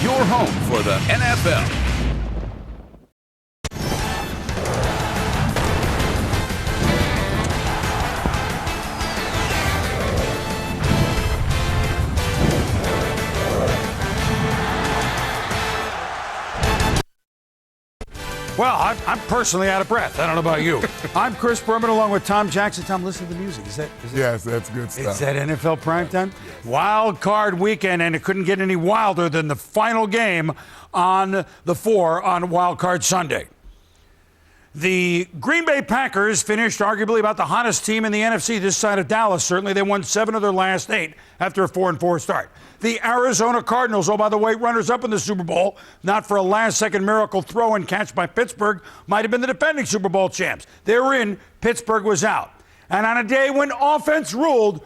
your home for the NFL. Well, I'm personally out of breath. I don't know about you. I'm Chris Berman along with Tom Jackson. Tom, listen to the music. Is that Yes, that's good stuff. Is that NFL primetime? Wild card weekend, and it couldn't get any wilder than the final game on the 4 on Wild Card Sunday. The Green Bay Packers finished arguably about the hottest team in the NFC this side of Dallas. Certainly, they won 7 of their last 8 after a 4-4 start. The Arizona Cardinals, oh, by the way, runners-up in the Super Bowl, not for a last-second miracle throw and catch by Pittsburgh, might have been the defending Super Bowl champs. They were in, Pittsburgh was out. And on a day when offense ruled,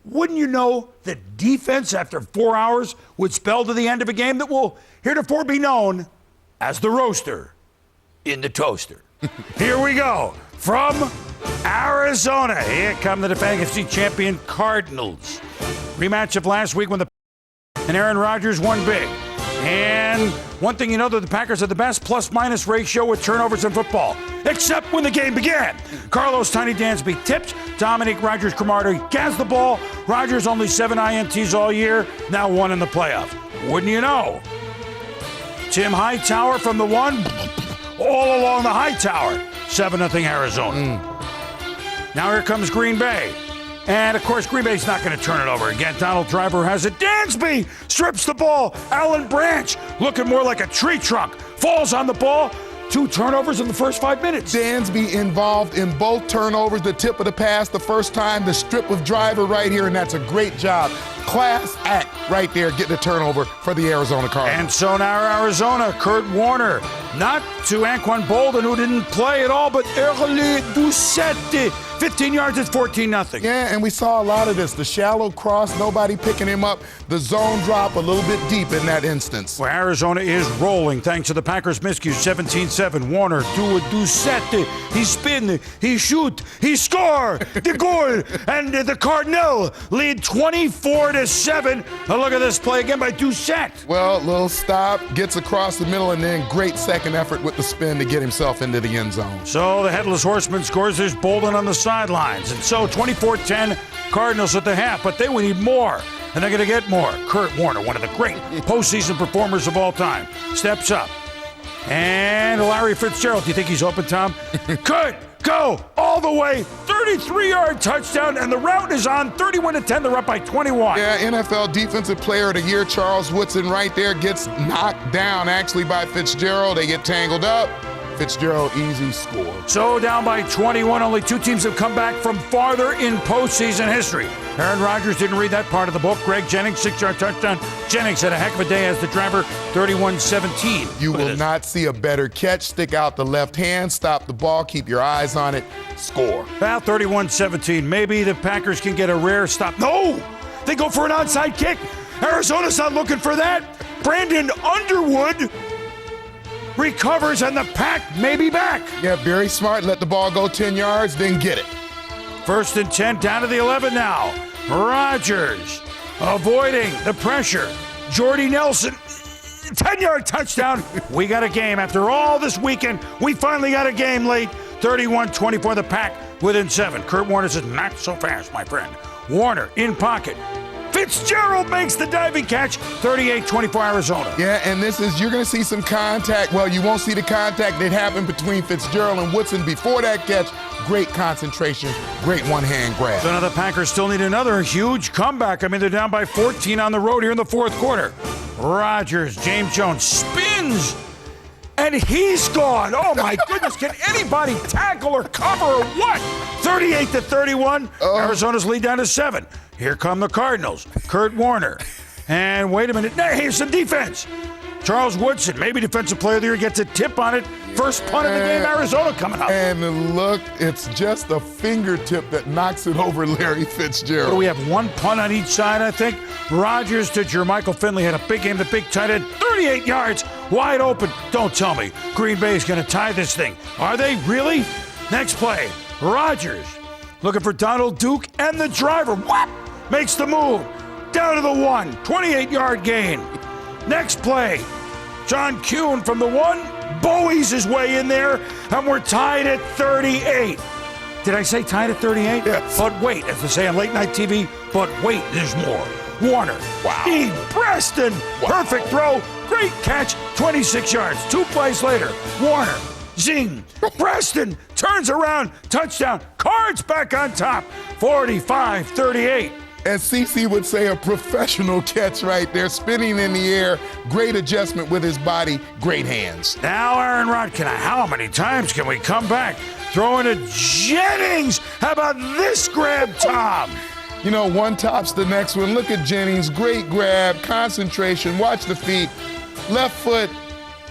wouldn't you know that defense after 4 hours would spell to the end of a game that will heretofore be known as the roaster in the toaster. Here we go. From Arizona, here come the defending NFC champion Cardinals. Rematch of last week when the and Aaron Rodgers won big. And one thing you know, that the Packers had the best plus-minus ratio with turnovers in football, except when the game began. Carlos Tiny Dansby tipped. Dominique Rodgers-Cromartie has the ball. Rodgers only 7 INTs all year, now 1 in the playoffs. Wouldn't you know? Tim Hightower from the 1, all along the Hightower. 7-0 Arizona. Now here comes Green Bay. And, of course, Green Bay's not going to turn it over again. Donald Driver has it. Dansby strips the ball. Alan Branch, looking more like a tree trunk, falls on the ball. 2 turnovers in the first 5 minutes. Dansby involved in both turnovers, the tip of the pass the first time, the strip of Driver right here, and that's a great job. Class act right there, getting the turnover for the Arizona Cardinals. And so now Arizona, Kurt Warner, not to Anquan Bolden, who didn't play at all, but Early Doucette, 15 yards, it's 14-0. Yeah, and we saw a lot of this. The shallow cross, nobody picking him up. The zone drop a little bit deep in that instance. Well, Arizona is rolling thanks to the Packers' miscues. 17-7. Warner, Doucette, he spin, he shoot, he score, the goal, and the Cardinals lead 24-7. Now look at this play again by Doucette. Well, little stop, gets across the middle, and then great second effort with the spin to get himself into the end zone. So the Headless Horseman scores. There's Bolden on the sidelines. And so 24-10 Cardinals at the half, but they will need more. And they're going to get more. Kurt Warner, one of the great postseason performers of all time, steps up. And Larry Fitzgerald, do you think he's open, Tom? Could go all the way, 33-yard touchdown, and the route is on 31-10. They're up by 21. Yeah, NFL Defensive Player of the Year, Charles Woodson right there gets knocked down actually by Fitzgerald. They get tangled up. Fitzgerald, easy score. So down by 21, only 2 teams have come back from farther in postseason history. Aaron Rodgers didn't read that part of the book. Greg Jennings, 6-yard touchdown. Jennings had a heck of a day as the driver, 31-17. You will not see a better catch. Stick out the left hand, stop the ball, keep your eyes on it, score. About 31-17. Maybe the Packers can get a rare stop. No! They go for an onside kick. Arizona's not looking for that. Brandon Underwood recovers, and the Pack may be back. Yeah, very smart. Let the ball go 10 yards, then get it. 1st and 10, down to the 11 now. Rodgers avoiding the pressure. Jordy Nelson, 10-yard touchdown. We got a game. After all this weekend, we finally got a game late. 31-24, the Pack within 7. Kurt Warner says, not so fast, my friend. Warner in pocket. Fitzgerald makes the diving catch, 38-24 Arizona. Yeah, and this is, you're going to see some contact. Well, you won't see the contact that happened between Fitzgerald and Woodson before that catch. Great concentration, great one-hand grab. So now the Packers still need another huge comeback. I mean, they're down by 14 on the road here in the 4th quarter. Rodgers, James Jones spins, and he's gone. Oh, my goodness. Can anybody tackle or cover or what? 38-31. Arizona's lead down to 7. Here come the Cardinals. Kurt Warner. And wait a minute. Now, here's some defense. Charles Woodson, maybe Defensive Player of the Year, gets a tip on it. First punt of the game, Arizona coming up. And look, it's just a fingertip that knocks it over Larry Fitzgerald. What do we have? 1 punt on each side, I think. Rodgers to Jermichael Finley had a big game, the big tight end, 38 yards, wide open. Don't tell me Green Bay is going to tie this thing. Are they really? Next play, Rodgers looking for Donald Duke and the driver. What? Makes the move. Down to the 1, 28-yard gain. Next play, John Kuhn from the 1, Bowie's his way in there, and we're tied at 38. Did I say tied at 38? Yes. But wait, as they say on late night TV, but wait, there's more. Warner. Wow. Preston. Wow. Perfect throw. Great catch. 26 yards. 2 plays later. Warner. Zing. Preston turns around. Touchdown. Cards back on top. 45-38. As CC would say, a professional catch right there, spinning in the air, great adjustment with his body, great hands. Now Aaron Rodkin, how many times can we come back? Throwing to Jennings. How about this grab, Tom? You know, one tops the next one. Look at Jennings, great grab, concentration, watch the feet. Left foot,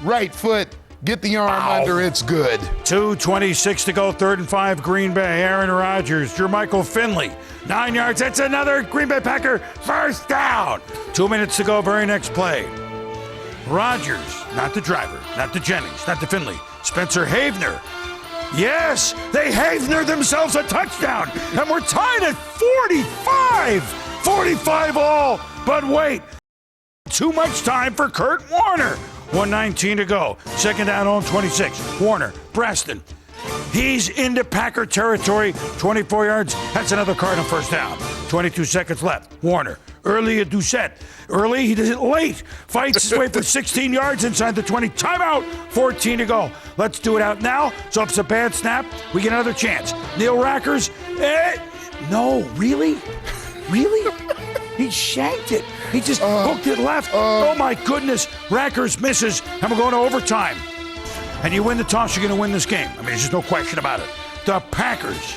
right foot, get the arm under, it's good. 2:26 to go, 3rd and 5, Green Bay. Aaron Rodgers, Jermichael Finley, 9 yards. That's another Green Bay Packer first down. 2 minutes to go, very next play. Rodgers, not the driver, not the Jennings, not the Finley. Spencer Havener. Yes, they Havener themselves a touchdown, and we're tied at 45. 45 all, but wait. Too much time for Kurt Warner. 1:19 to go. 2nd down on 26. Warner, Preston. He's into Packer territory. 24 yards. That's another Cardinal first down. 22 seconds left. Warner. Early at Doucette. Early, he does it late. Fights his way for 16 yards inside the 20. Timeout. 14 to go. Let's do it out now. So if it's a bad snap, we get another chance. Neil Rackers. No, really? Really? He shanked it. He just hooked it left. Oh my goodness. Rackers misses, and we're going to overtime. And you win the toss, you're going to win this game. I mean, there's just no question about it. The Packers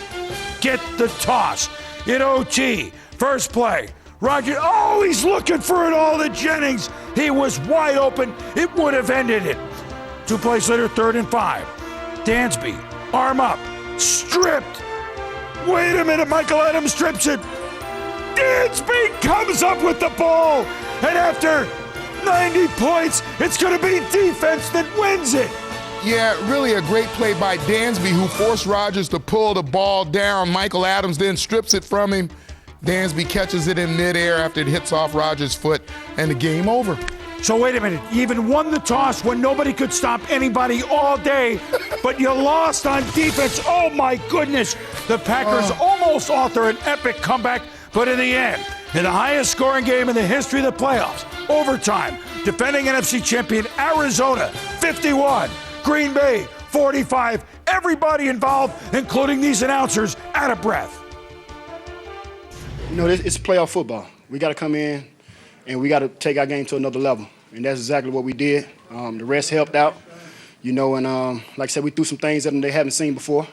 get the toss in OT. First play. Roger, he's looking for it all to Jennings. He was wide open. It would have ended it. 2 plays later, 3rd and 5. Dansby, arm up, stripped. Wait a minute, Michael Adams strips it. Dansby comes up with the ball. And after 90 points, it's going to be defense that wins it. Yeah, really a great play by Dansby, who forced Rodgers to pull the ball down. Michael Adams then strips it from him. Dansby catches it in midair after it hits off Rodgers' foot, and the game over. So wait a minute, you even won the toss when nobody could stop anybody all day, but you lost on defense. Oh my goodness, the Packers almost author an epic comeback, but in the end, in the highest scoring game in the history of the playoffs, overtime, defending NFC champion Arizona, 51, Green Bay, 45, everybody involved, including these announcers, out of breath. You know, it's playoff football. We got to come in and we got to take our game to another level. And that's exactly what we did. The rest helped out, you know, and like I said, we threw some things at them they haven't seen before,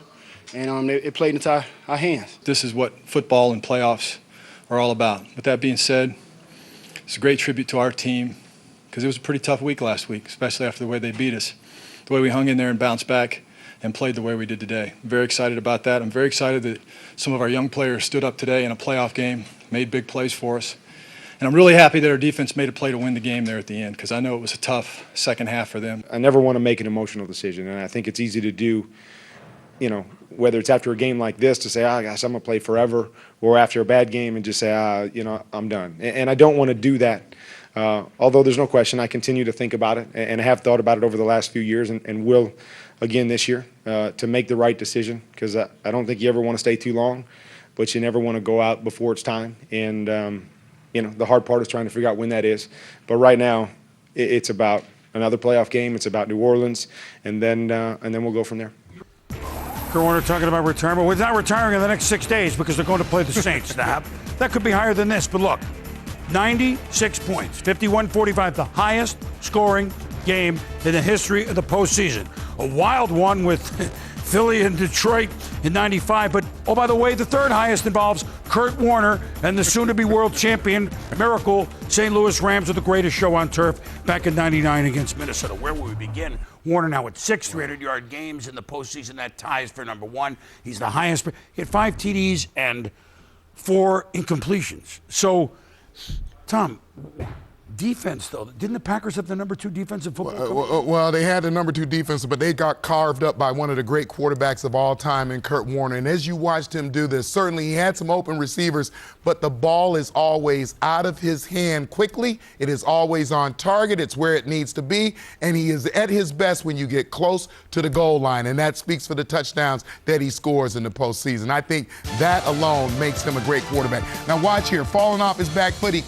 and it played into our hands. This is what football and playoffs are all about. With that being said, it's a great tribute to our team because it was a pretty tough week last week, especially after the way they beat us, the way we hung in there and bounced back and played the way we did today. I'm very excited about that. I'm very excited that some of our young players stood up today in a playoff game, made big plays for us. And I'm really happy that our defense made a play to win the game there at the end because I know it was a tough second half for them. I never want to make an emotional decision, and I think it's easy to do, you know, whether it's after a game like this to say, gosh, I'm going to play forever, or after a bad game and just say, you know, I'm done. And I don't want to do that. Although there's no question, I continue to think about it, and I have thought about it over the last few years and will again this year to make the right decision because I don't think you ever want to stay too long, but you never want to go out before it's time. And, you know, the hard part is trying to figure out when that is. But right now, it's about another playoff game. It's about New Orleans, and then we'll go from there. Kurt Warner talking about retirement. Well, he's not retiring in the next 6 days because they're going to play the Saints. Now, that could be higher than this, but look, 96 points, 51-45, the highest scoring game in the history of the postseason. A wild one with Philly and Detroit in 95, but oh, by the way, the third highest involves Kurt Warner and the soon-to-be world champion, Miracle, St. Louis Rams with the greatest show on turf back in 99 against Minnesota. Where will we begin? Warner now with 6 300-yard games in the postseason. That ties for number one. He's the highest. He had 5 TDs and 4 incompletions. So, Tom, defense, though. Didn't the Packers have the number 2 defense in football? Well, they had the number 2 defense, but they got carved up by one of the great quarterbacks of all time in Kurt Warner. And as you watched him do this, certainly he had some open receivers, but the ball is always out of his hand quickly. It is always on target. It's where it needs to be. And he is at his best when you get close to the goal line. And that speaks for the touchdowns that he scores in the postseason. I think that alone makes him a great quarterback. Now watch here, falling off his back foot, he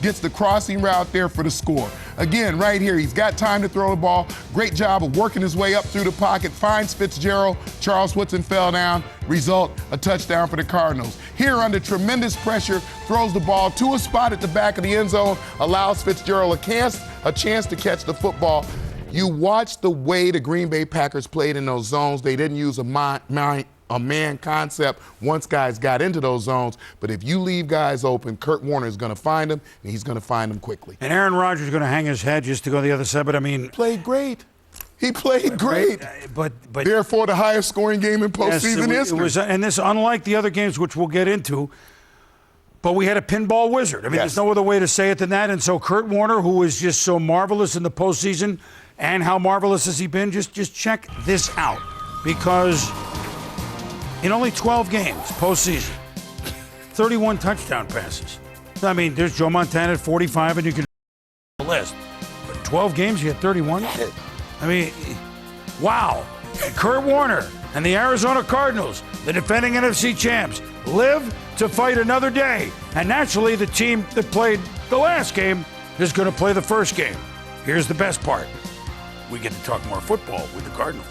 gets the crossing route there for the score. Again, right here, he's got time to throw the ball. Great job of working his way up through the pocket, finds Fitzgerald. Charles Woodson fell down. Result, a touchdown for the Cardinals. Here, under tremendous pressure, throws the ball to a spot at the back of the end zone, allows Fitzgerald a chance to catch the football. You watch the way the Green Bay Packers played in those zones. They didn't use a man concept once guys got into those zones. But if you leave guys open, Kurt Warner is going to find them, and he's going to find them quickly. And Aaron Rodgers is going to hang his head just to go the other side. But I mean, played great. He played great. But therefore, the highest scoring game in postseason history. It was, and this, unlike the other games, which we'll get into. But we had a pinball wizard. I mean, there's no other way to say it than that. And so Kurt Warner, who is just so marvelous in the postseason, and how marvelous has he been? Just check this out, because in only 12 games, postseason, 31 touchdown passes. I mean, there's Joe Montana at 45, and you can the list. But 12 games, you had 31? I mean, wow. And Kurt Warner and the Arizona Cardinals, the defending NFC champs, live to fight another day. And naturally, the team that played the last game is going to play the first game. Here's the best part. We get to talk more football with the Cardinals.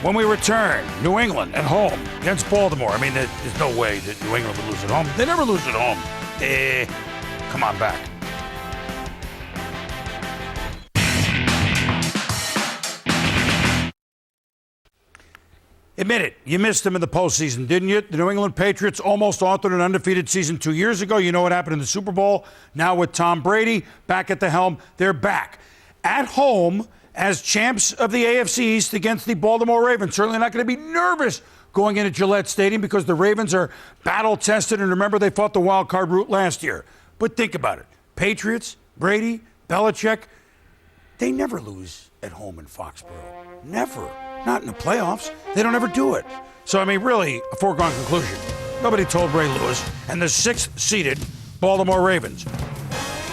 When we return, New England at home against Baltimore. I mean, there's no way that New England would lose at home. They never lose at home. Come on back. Admit it, you missed them in the postseason, didn't you? The New England Patriots almost authored an undefeated season 2 years ago. You know what happened in the Super Bowl. Now with Tom Brady back at the helm, they're back. At home as champs of the AFC East against the Baltimore Ravens. Certainly not going to be nervous going into Gillette Stadium because the Ravens are battle-tested, and remember, they fought the wild card route last year. But think about it. Patriots, Brady, Belichick, they never lose at home in Foxborough. Never. Not in the playoffs. They don't ever do it. So, I mean, really, a foregone conclusion. Nobody told Ray Lewis and the 6th-seeded Baltimore Ravens.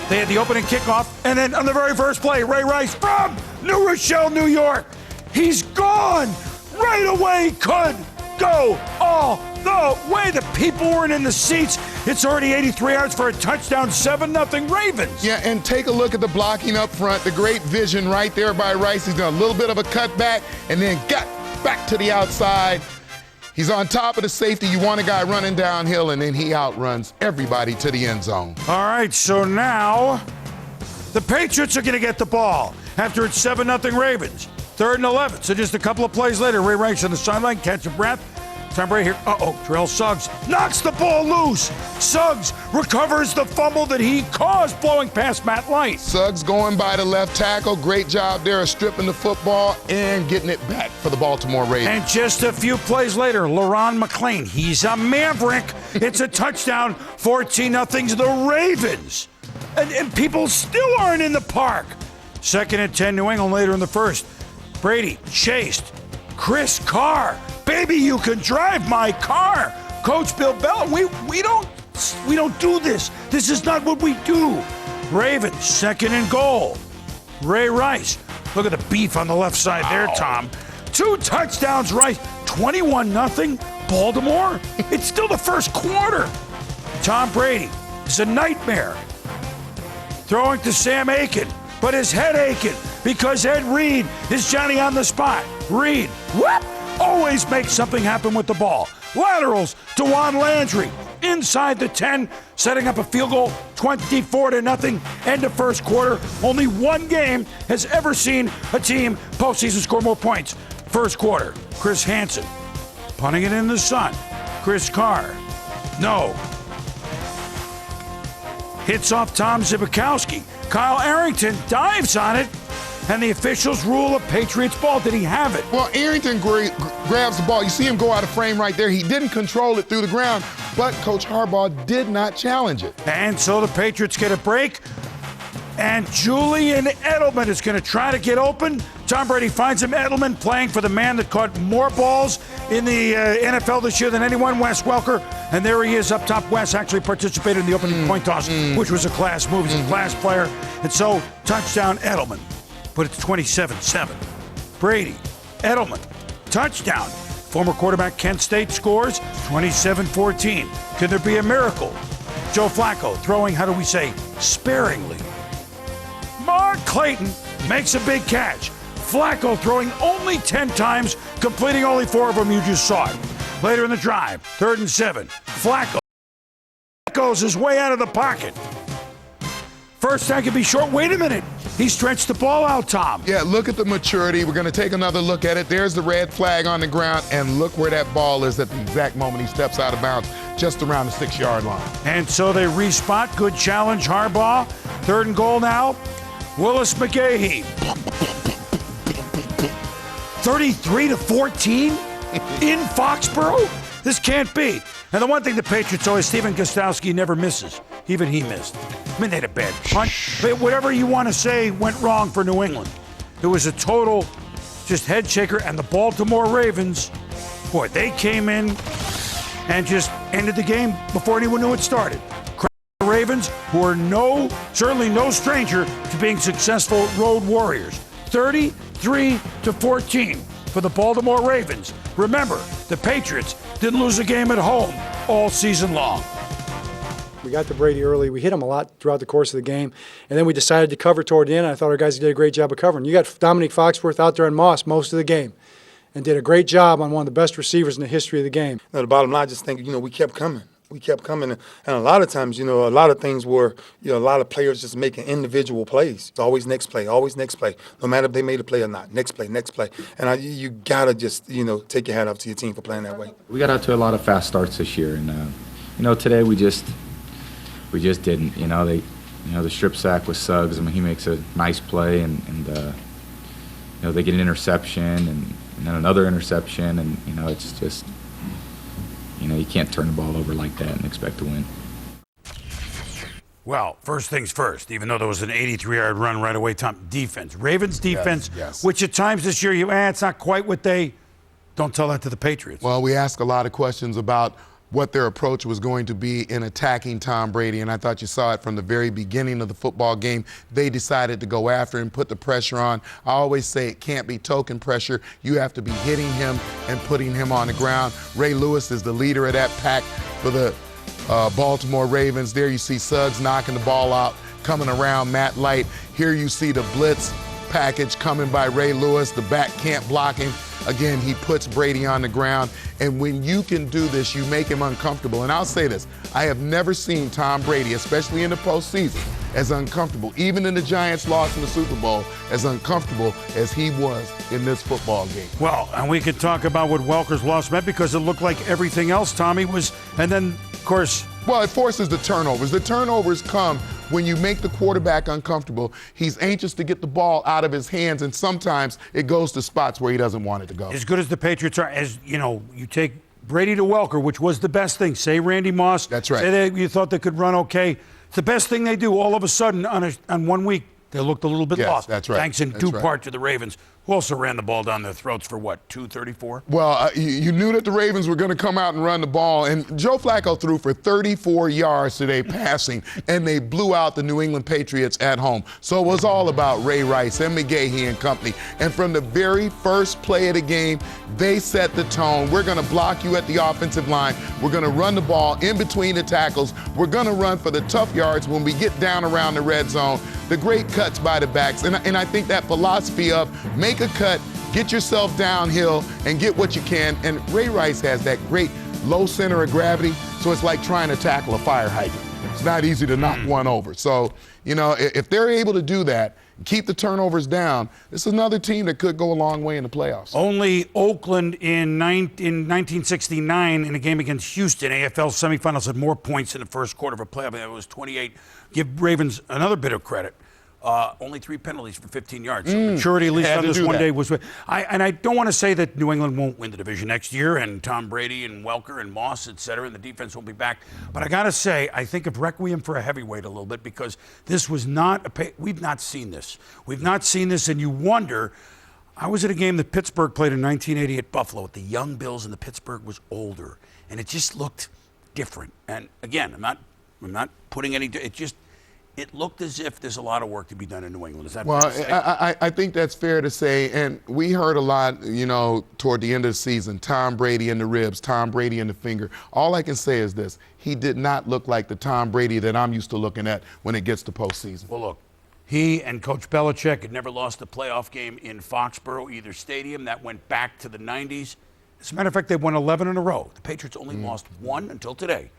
They had the opening kickoff, and then on the very first play, Ray Rice from New Rochelle, New York. He's gone. Right away, could go all the way. The people weren't in the seats. It's already 83 yards for a touchdown, 7-0 Ravens. Yeah, and take a look at the blocking up front, the great vision right there by Rice. He's done a little bit of a cutback and then got back to the outside. He's on top of the safety. You want a guy running downhill, and then he outruns everybody to the end zone. All right, so now the Patriots are going to get the ball after it's 7-0 Ravens. 3rd and 11. So just a couple of plays later, Ray Rice on the sideline, catch a breath. Tom Brady here. Terrell Suggs knocks the ball loose. Suggs recovers the fumble that he caused blowing past Matt Light. Suggs going by the left tackle. Great job there of stripping the football and getting it back for the Baltimore Ravens. And just a few plays later, LaRon McClain, he's a maverick. It's a touchdown, 14-0 to the Ravens. And people still aren't in the park. 2nd and 10, New England later in the first. Brady chased. Chris Carr. Baby, you can drive my car. Coach Bill Bell, we don't do this. This is not what we do. Ravens, 2nd and goal. Ray Rice. Look at the beef on the left side there, Tom. 2 touchdowns, Rice. 21-0 Baltimore. It's still the first quarter. Tom Brady is a nightmare. Throwing to Sam Aiken, but his head aching because Ed Reed is Johnny on the spot. Reed, whoop! Always makes something happen with the ball. Laterals to Juan Landry. Inside the 10, setting up a field goal, 24-0, end of first quarter. Only one game has ever seen a team postseason score more points. First quarter, Chris Hansen, punting it in the sun. Chris Carr, no. Hits off Tom Zibikowski. Kyle Arrington dives on it. And the officials rule a Patriots ball. Did he have it? Well, Arrington grabs the ball. You see him go out of frame right there. He didn't control it through the ground, but Coach Harbaugh did not challenge it. And so the Patriots get a break. And Julian Edelman is going to try to get open. Tom Brady finds him. Edelman playing for the man that caught more balls in the NFL this year than anyone, Wes Welker. And there he is up top. Wes actually participated in the opening coin toss, which was a class move. He's a class player. And so, touchdown Edelman. But it's 27-7. Brady, Edelman, touchdown. Former quarterback Kent State scores 27-14. Could there be a miracle? Joe Flacco throwing, how do we say, sparingly. Mark Clayton makes a big catch. Flacco throwing only 10 times, completing only 4 of them. You just saw it. Later in the drive, 3rd and 7. Flacco goes his way out of the pocket. First down could be short. Wait a minute. He stretched the ball out, Tom. Yeah, look at the maturity. We're going to take another look at it. There's the red flag on the ground, and look where that ball is at the exact moment he steps out of bounds, just around the 6-yard line. And so they respot. Good challenge, Harbaugh. 3rd and goal now. Willis McGahee. 33-14 in Foxborough? This can't be. And the one thing the Patriots always, Stephen Gostkowski never misses. Even he missed. I mean, they had a bad punch. But whatever you want to say went wrong for New England. It was a total just head shaker. And the Baltimore Ravens, boy, they came in and just ended the game before anyone knew it started. The Ravens, who are certainly no stranger to being successful road warriors. 33-14 for the Baltimore Ravens. Remember, the Patriots didn't lose a game at home all season long. We got to Brady early. We hit him a lot throughout the course of the game. And then we decided to cover toward the end. I thought our guys did a great job of covering. You got Dominique Foxworth out there on Moss most of the game and did a great job on one of the best receivers in the history of the game. You know, the bottom line, I just think, we kept coming. We kept coming. And a lot of times, a lot of things were, a lot of players just making individual plays. It's always next play, no matter if they made a play or not. Next play. And you got to just, take your hat off to your team for playing that way. We got out to a lot of fast starts this year. And, today we just didn't. The strip sack with Suggs. I mean, he makes a nice play. And they get an interception and then another interception. And, it's just, you can't turn the ball over like that and expect to win. Well, first things first, even though there was an 83-yard run right away, Tom, defense. Ravens defense, yes. Which at times this year, it's not quite what they, don't tell that to the Patriots. Well, we asked a lot of questions about what their approach was going to be in attacking Tom Brady, and I thought you saw it from the very beginning of the football game. They decided to go after him, put the pressure on. I always say it can't be token pressure. You have to be hitting him and putting him on the ground. Ray Lewis is the leader of that pack for the Baltimore Ravens. There you see Suggs knocking the ball out, coming around Matt Light. Here you see the blitz package coming by Ray Lewis. The back can't block him. Again, he puts Brady on the ground. And when you can do this, you make him uncomfortable. And I'll say this, I have never seen Tom Brady, especially in the postseason, as uncomfortable, even in the Giants' loss in the Super Bowl, as uncomfortable as he was in this football game. Well, and we could talk about what Welker's loss meant because it looked like everything else, Tommy, was, and then, of course. Well, it forces the turnovers. The turnovers come when you make the quarterback uncomfortable. He's anxious to get the ball out of his hands, and sometimes it goes to spots where he doesn't want it to go. As good as the Patriots are, as you take Brady to Welker, which was the best thing. Say Randy Moss. That's right. Say you thought they could run okay. It's the best thing they do. All of a sudden, on 1 week, they looked a little bit lost. That's right. Thanks in due part to the Ravens, who also ran the ball down their throats for, 234? Well, you knew that the Ravens were going to come out and run the ball, and Joe Flacco threw for 34 yards today passing, and they blew out the New England Patriots at home. So it was all about Ray Rice and McGahee and company. And from the very first play of the game, they set the tone. We're going to block you at the offensive line. We're going to run the ball in between the tackles. We're going to run for the tough yards when we get down around the red zone. The great cuts by the backs. And I think that philosophy of make a cut, get yourself downhill, and get what you can. And Ray Rice has that great low center of gravity, so it's like trying to tackle a fire hydrant. It's not easy to knock one over. So, if they're able to do that, keep the turnovers down, this is another team that could go a long way in the playoffs. Only Oakland in 1969 in a game against Houston, AFL semifinals, had more points in the first quarter of a playoff. It was 28. Give Ravens another bit of credit. only 3 penalties for 15 yards. So maturity, at least Had on to this do one that. day, was. I don't want to say that New England won't win the division next year, and Tom Brady and Welker and Moss, et cetera, and the defense will be back. But I got to say, I think of requiem for a heavyweight a little bit, because this was not we've not seen this. We've not seen this, and you wonder. I was at a game that Pittsburgh played in 1980 at Buffalo with the young Bills, and the Pittsburgh was older, and it just looked different. And again, I'm not putting any. It looked as if there's a lot of work to be done in New England. Is that Well, fair to say? I think that's fair to say, and we heard a lot, toward the end of the season, Tom Brady in the ribs, Tom Brady in the finger. All I can say is this: he did not look like the Tom Brady that I'm used to looking at when it gets to postseason. Well, look, he and Coach Belichick had never lost a playoff game in Foxborough, either stadium. That went back to the 90s. As a matter of fact, they won 11 in a row. The Patriots only lost one until today.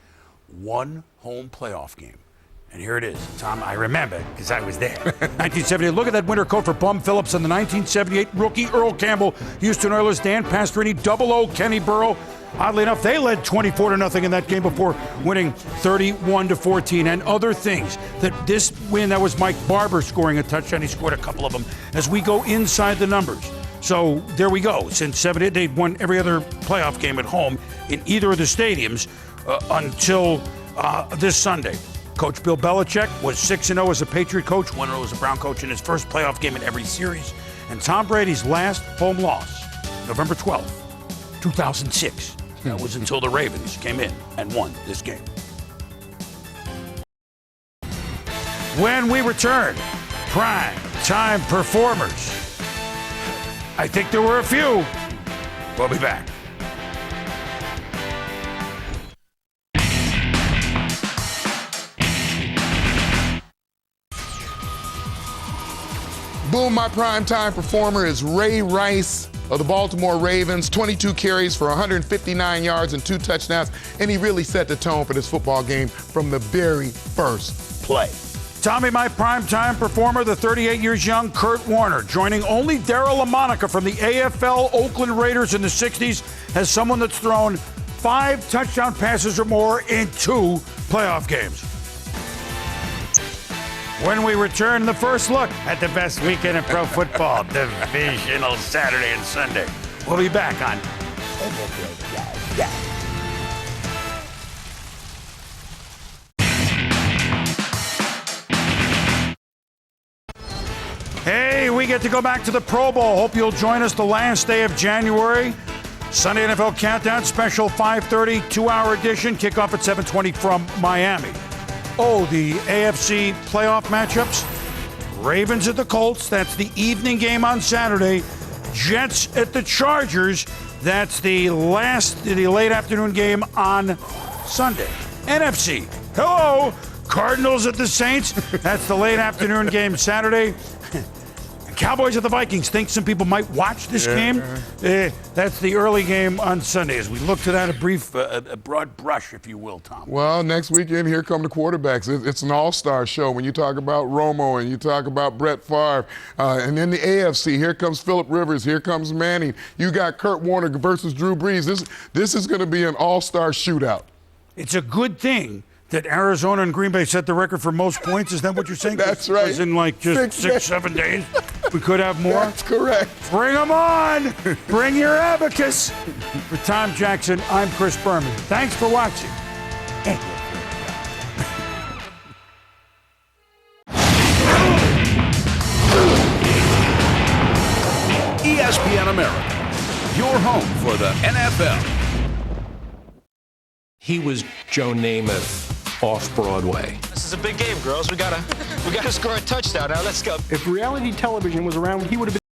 One home playoff game. And here it is. Tom, I remember because I was there. 1978. Look at that winter coat for Bum Phillips and the 1978 rookie Earl Campbell. Houston Oilers, Dan Pastorini, 00 Kenny Burrow. Oddly enough, they led 24-0 in that game before winning 31-14. And other things. This win, that was Mike Barber scoring a touchdown. He scored a couple of them. As we go inside the numbers. So there we go. Since 78, they'd won every other playoff game at home in either of the stadiums until this Sunday. Coach Bill Belichick was 6-0 as a Patriot coach, 1-0 as a Brown coach in his first playoff game in every series. And Tom Brady's last home loss, November 12th, 2006. That was until the Ravens came in and won this game. When we return, prime time performers. I think there were a few. We'll be back. Boom, my primetime performer is Ray Rice of the Baltimore Ravens, 22 carries for 159 yards and 2 touchdowns, and he really set the tone for this football game from the very first play. Tommy, my primetime performer, the 38 years young Kurt Warner, joining only Darryl LaMonica from the AFL Oakland Raiders in the 60s as someone that's thrown 5 touchdown passes or more in 2 playoff games. When we return, the first look at the best weekend in pro football, divisional Saturday and Sunday. We'll be back on Hey, we get to go back to the Pro Bowl. Hope you'll join us the last day of January. Sunday NFL Countdown Special 5:30, 2-hour edition. Kickoff at 7:20 from Miami. Oh, the AFC playoff matchups. Ravens at the Colts. That's the evening game on Saturday. Jets at the Chargers. That's the late afternoon game on Sunday. NFC. Hello. Cardinals at the Saints. That's the late afternoon game Saturday. Cowboys at the Vikings. Think some people might watch this game? That's the early game on Sunday. As we look to that, a broad brush, if you will, Tom. Well, next weekend, here come the quarterbacks. It's an all-star show. When you talk about Romo and you talk about Brett Favre, and then the AFC, here comes Phillip Rivers, here comes Manning. You got Kurt Warner versus Drew Brees. This is going to be an all-star shootout. It's a good thing that Arizona and Green Bay set the record for most points. Is that what you're saying? That's right. Because in like just 7 days, we could have more. That's correct. Bring them on. Bring your abacus. For Tom Jackson, I'm Chris Berman. Thanks for watching. ESPN America, your home for the NFL. He was Joe Namath off-Broadway. This is a big game, girls. We gotta score a touchdown. Now let's go. If reality television was around, he would have been